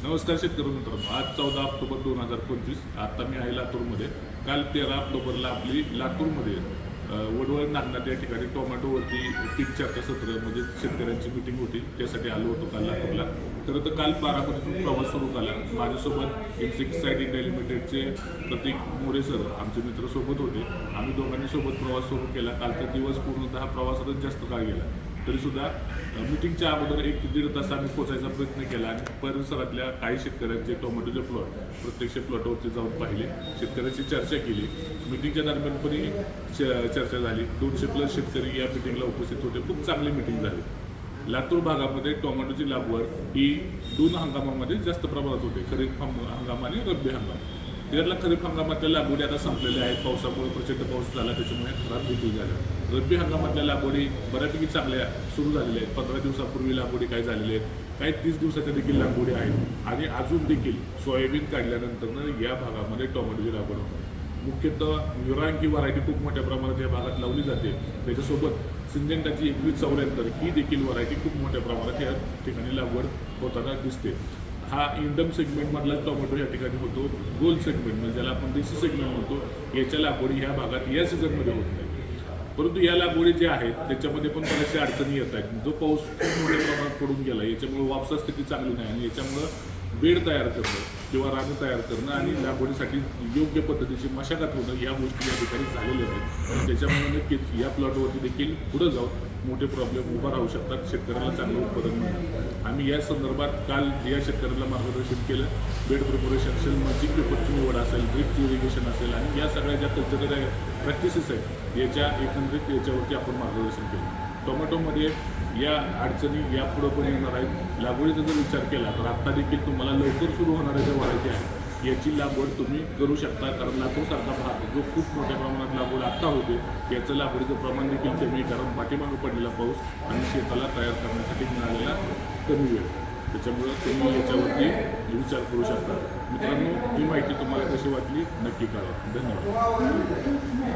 नमस्कार शेतकरी मित्रांनो, आज 14 ऑक्टोबर 2025. आता मी आहे लातूरमध्ये. काल 13 ऑक्टोबरला आपली लातूरमध्ये वडवळ नागनाथ या ठिकाणी टोमॅटोवरती पीक चर्चा सत्र म्हणजे शेतकऱ्यांची मिटिंग होती. त्यासाठी आलो होतो काल लातूरला. खरं तर काल बारामतीतून प्रवास सुरू झाला. माझ्यासोबत इन्सेक्टिसाइड इंडिया लिमिटेडचे प्रतीक मोरे सर आमचे मित्र सोबत होते. आम्ही दोघांनी सोबत प्रवास सुरू केला. कालचा दिवस पूर्णतः प्रवासातच जास्त काळ गेला. तरीसुद्धा मिटिंगच्या अगोदर 1 ते 1.5 तास आम्ही पोचायचा प्रयत्न केला आणि परिसरातल्या काही शेतकऱ्यांचे टोमॅटोचे प्लॉट प्रत्यक्ष प्लॉटवरती जाऊन पाहिले, शेतकऱ्यांची चर्चा केली. मिटिंगच्या दरम्यान पण चर्चा झाली. 200+ शेतकरी या मिटिंगला उपस्थित होते. खूप चांगली मिटिंग झाली. लातूर भागामध्ये टोमॅटोची लागवड ही 2 हंगामामध्ये जास्त प्रमाणात होते, खरीप हंगाम आणि रब्बी हंगाम. त्यातला खरीप हंगामातल्या लागवडी आता संपलेल्या आहेत. पावसामुळे प्रचंड पाऊस झाला, त्याच्यामुळे खराब देखील झाल्या. रब्बी हंगामातल्या लागवडी बऱ्यापैकी चांगल्या सुरू झालेल्या आहेत. 15 दिवसापूर्वी लागवडी काही झालेल्या आहेत, काही 30 दिवसाच्या देखील लागवडी आहेत आणि अजून देखील सोयाबीन काढल्यानंतर या भागामध्ये टोमॅटोची लागवड होते. मुख्यतः युरांग ही व्हरायटी खूप मोठ्या प्रमाणात या भागात लावली जाते. त्याच्यासोबत सिंजेंटाची 2174 ही देखील व्हरायटी खूप मोठ्या प्रमाणात या ठिकाणी लागवड होताना दिसते. हा इंडम सेगमेंटमधला टोमॅटो या ठिकाणी होतो. गोल सेगमेंट म्हणजे ज्याला आपण देशी सेगमेंट म्हणतो, याच्या लागवडी ह्या भागात या सीझनमध्ये होत नाही. परंतु या लागवडी ज्या आहेत त्याच्यामध्ये पण बऱ्याचशा अडचणी येत आहेत. जो पाऊस खूप मोठ्या प्रमाणात पडून गेला, याच्यामुळे वापसा स्थिती चांगली नाही आणि याच्यामुळं बेड तयार करणं किंवा रानं तयार करणं आणि लागवडीसाठी योग्य पद्धतीची मशागत होणं या गोष्टी या ठिकाणी झालेल्या आहेत. आणि त्याच्यामुळे नक्कीच या प्लॉटवरती देखील पुढं जाऊन मोठे प्रॉब्लेम उभा राहू शकतात. शेतकऱ्याला चांगलं उत्पादन मिळतं. आम्ही या संदर्भात काल या शेतकऱ्याला मार्गदर्शन केलं. बेड प्रिपरेशन असेल, मल्चिंग पेपरची निवड असेल, ड्रिप इरिगेशन असेल आणि या सगळ्या ज्या कल्चरल प्रॅक्टिसेस आहेत याच्या एकंदरीत याच्यावरती आपण मार्गदर्शन केलं. टोमॅटोमध्ये या अडचणी यापुढं पण येणार आहेत. लागवडीचा जर विचार केला तर आत्ता देखील तुम्हाला लवकर सुरू होणाऱ्या ज्या व्हरायटी आहेत याची लागवड तुम्ही करू शकता. कारण लातूरसारखा भाग जो खूप मोठ्या प्रमाणात लागवड आत्ता होते, याचं लागवडीचं प्रमाण देखील कमी, कारण पाठीमागं पडलेला पाऊस आणि शेताला तयार करण्यासाठी मिळालेला कमी वेळ. त्याच्यामुळं तुम्ही याच्यावरती विचार करू शकता. मित्रांनो, ही माहिती तुम्हाला कशी वाटली नक्की कळवा. धन्यवाद.